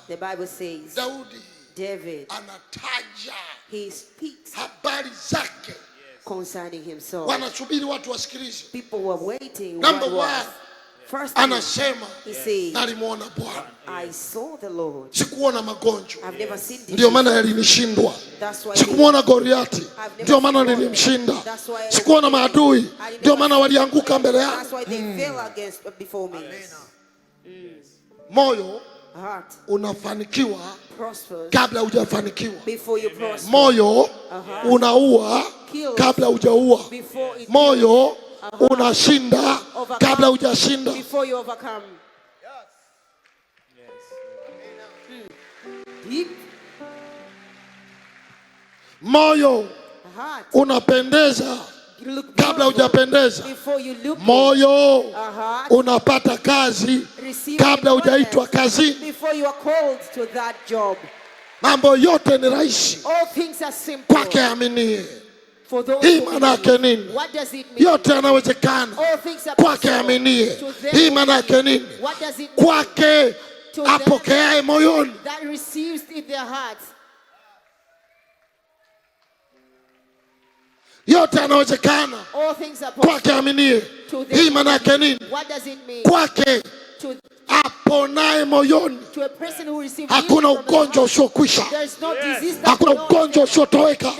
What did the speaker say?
The Bible says Daudi, David, anataja he speaks habari zake concerning himself. Wanasubiri watu wasikilize. People were waiting. Number one, first anasema, he says, nalimuona Bwana. I saw the Lord. Sikuona magonjwa. I've never seen this. Ndio maana yalinishindwa. Sikumuona Goliati. Ndio maana nilimshinda. Sikuona maadui. Ndio maana walianguka mbele yangu. That's why they fell against before me. Moyo unafanikiwa kabla hujafanikiwa. Moyo unaua kabla hujaua. Moyo unashinda kabla hujashinda. Moyo unapendeza kabla hujapendeza. Moyo unapata kazi kabla hujaitwa kazini. Mambo yote ni rahisi kwake aminie. Hii maana yake nini? Yote yanawezekana kwake aminie. Hii maana yake nini? Kwake apokeaye moyoni. Yote yanawezekana kwake aminie. Hii maana yake nini? Kwake aponaye moyoni. Hakuna ugonjwa usiokwisha. Hakuna ugonjwa usiotoweka.